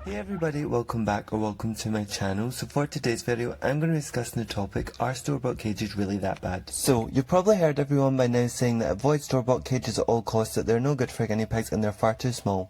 Hey everybody, welcome back or welcome to my channel. So for today's video, I'm going to be discussing the topic, are store-bought cages really that bad? So, you've probably heard everyone by now saying that avoid store-bought cages at all costs, that they're no good for guinea pigs and they're far too small.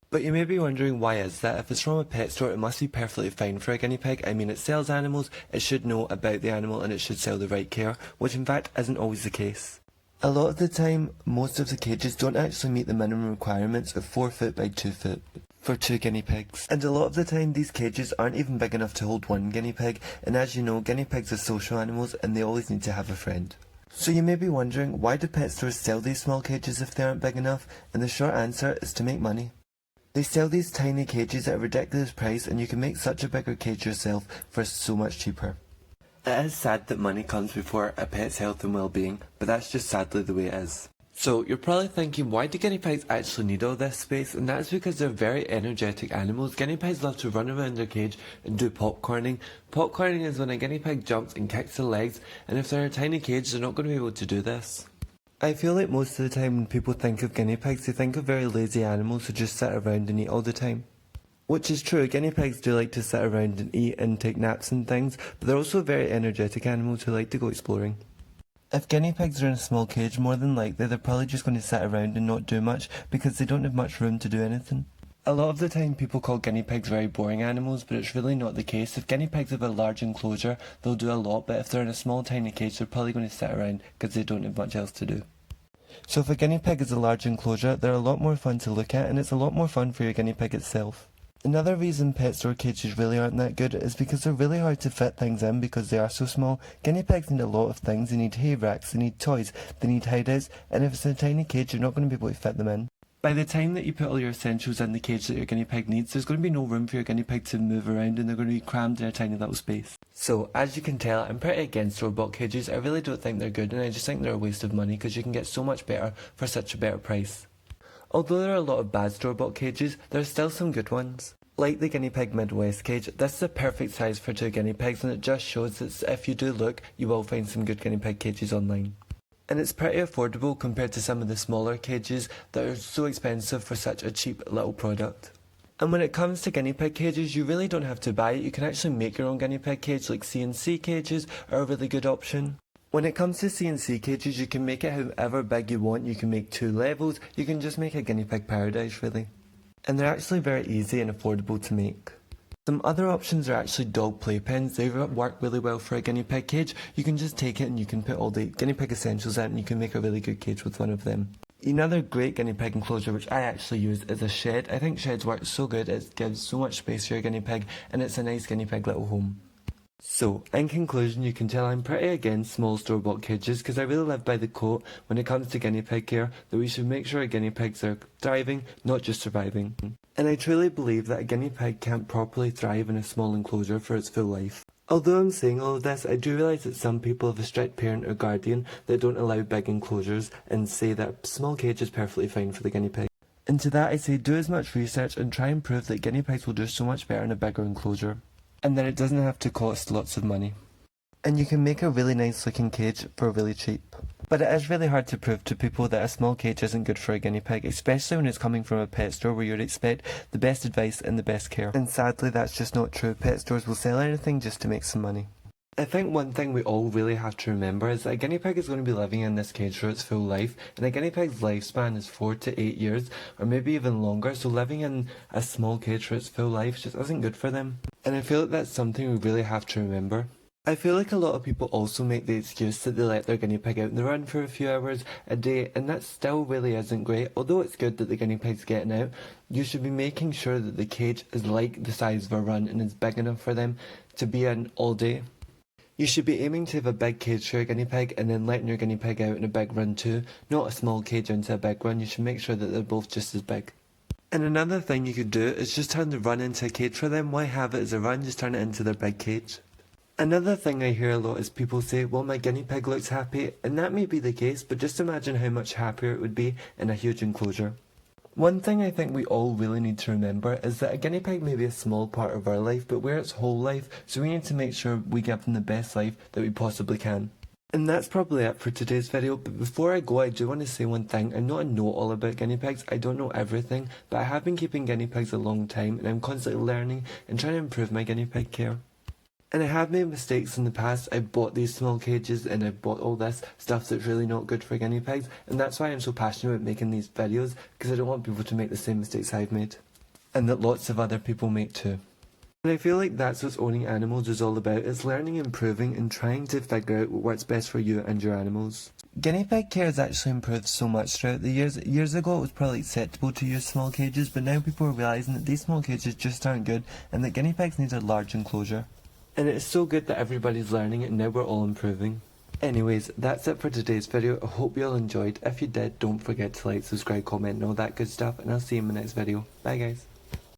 But you may be wondering, why is that? If it's from a pet store, it must be perfectly fine for a guinea pig. I mean, it sells animals, it should know about the animal and it should sell the right care, which in fact isn't always the case. A lot of the time, most of the cages don't actually meet the minimum requirements of 4 foot by 2 foot for 2 guinea pigs. And a lot of the time these cages aren't even big enough to hold 1 guinea pig, and as you know, guinea pigs are social animals and they always need to have a friend. So you may be wondering, why do pet stores sell these small cages if they aren't big enough? And the short answer is to make money. They sell these tiny cages at a ridiculous price and you can make such a bigger cage yourself for so much cheaper. It is sad that money comes before a pet's health and well-being, but that's just sadly the way it is. So you're probably thinking, why do guinea pigs actually need all this space? And that's because they're very energetic animals. Guinea pigs love to run around their cage and do popcorning. Popcorning is when a guinea pig jumps and kicks their legs, and if they're in a tiny cage, they're not going to be able to do this. I feel like most of the time when people think of guinea pigs, they think of very lazy animals who just sit around and eat all the time. Which is true, guinea pigs do like to sit around and eat and take naps and things, but they're also very energetic animals who like to go exploring. If guinea pigs are in a small cage, more than likely they're probably just going to sit around and not do much because they don't have much room to do anything. A lot of the time people call guinea pigs very boring animals, but it's really not the case. If guinea pigs have a large enclosure, they'll do a lot, but if they're in a small tiny cage, they're probably going to sit around because they don't have much else to do. So if a guinea pig is a large enclosure, they're a lot more fun to look at, and it's a lot more fun for your guinea pig itself. Another reason pet store cages really aren't that good is because they're really hard to fit things in because they are so small. Guinea pigs need a lot of things. They need hay racks, they need toys, they need hideouts, and if it's in a tiny cage, you're not going to be able to fit them in. By the time that you put all your essentials in the cage that your guinea pig needs, there's going to be no room for your guinea pig to move around and they're going to be crammed in a tiny little space. So, as you can tell, I'm pretty against store-bought cages. I really don't think they're good and I just think they're a waste of money because you can get so much better for such a better price. Although there are a lot of bad store-bought cages, there are still some good ones. Like the Guinea Pig Midwest cage, this is a perfect size for 2 guinea pigs and it just shows that if you do look, you will find some good guinea pig cages online. And it's pretty affordable compared to some of the smaller cages that are so expensive for such a cheap little product. And when it comes to guinea pig cages, you really don't have to buy it, you can actually make your own guinea pig cage, like CNC cages are a really good option. When it comes to CNC cages, you can make it however big you want, you can make 2 levels, you can just make a guinea pig paradise really. And they're actually very easy and affordable to make. Some other options are actually dog playpens. They work really well for a guinea pig cage. You can just take it and you can put all the guinea pig essentials in and you can make a really good cage with one of them. Another great guinea pig enclosure which I actually use is a shed. I think sheds work so good, it gives so much space for your guinea pig and it's a nice guinea pig little home. So, in conclusion, you can tell I'm pretty against small store-bought cages because I really live by the quote when it comes to guinea pig care that we should make sure our guinea pigs are thriving, not just surviving. And I truly believe that a guinea pig can't properly thrive in a small enclosure for its full life. Although I'm saying all of this, I do realise that some people have a strict parent or guardian that don't allow big enclosures and say that a small cage is perfectly fine for the guinea pig. And to that I say do as much research and try and prove that guinea pigs will do so much better in a bigger enclosure. And then it doesn't have to cost lots of money. And you can make a really nice looking cage for really cheap. But it is really hard to prove to people that a small cage isn't good for a guinea pig, especially when it's coming from a pet store where you'd expect the best advice and the best care. And sadly that's just not true. Pet stores will sell anything just to make some money. I think one thing we all really have to remember is that a guinea pig is going to be living in this cage for its full life, and a guinea pig's lifespan is 4 to 8 years, or maybe even longer, so living in a small cage for its full life just isn't good for them. And I feel like that's something we really have to remember. I feel like a lot of people also make the excuse that they let their guinea pig out in the run for a few hours a day, and that still really isn't great. Although it's good that the guinea pig's getting out, you should be making sure that the cage is like the size of a run and is big enough for them to be in all day. You should be aiming to have a big cage for your guinea pig and then letting your guinea pig out in a big run too, not a small cage into a big run. You should make sure that they're both just as big. And another thing you could do is just turn the run into a cage for them. Why have it as a run? Just turn it into their big cage. Another thing I hear a lot is people say, well, my guinea pig looks happy, and that may be the case, but just imagine how much happier it would be in a huge enclosure. One thing I think we all really need to remember is that a guinea pig may be a small part of our life, but we're its whole life, so we need to make sure we give them the best life that we possibly can. And that's probably it for today's video, but before I go I do want to say one thing. I know all about guinea pigs, I don't know everything, but I have been keeping guinea pigs a long time and I'm constantly learning and trying to improve my guinea pig care. And I have made mistakes in the past. I bought these small cages and I bought all this stuff that's really not good for guinea pigs, and that's why I'm so passionate about making these videos, because I don't want people to make the same mistakes I've made and that lots of other people make too. And I feel like that's what owning animals is all about. It's learning, improving and trying to figure out what works best for you and your animals. Guinea pig care has actually improved so much throughout the years. Years ago it was probably acceptable to use small cages, but now people are realising that these small cages just aren't good and that guinea pigs need a large enclosure. And it's so good that everybody's learning it and now we're all improving. Anyways, that's it for today's video. I hope you all enjoyed. If you did, don't forget to like, subscribe, comment and all that good stuff, and I'll see you in my next video. Bye guys.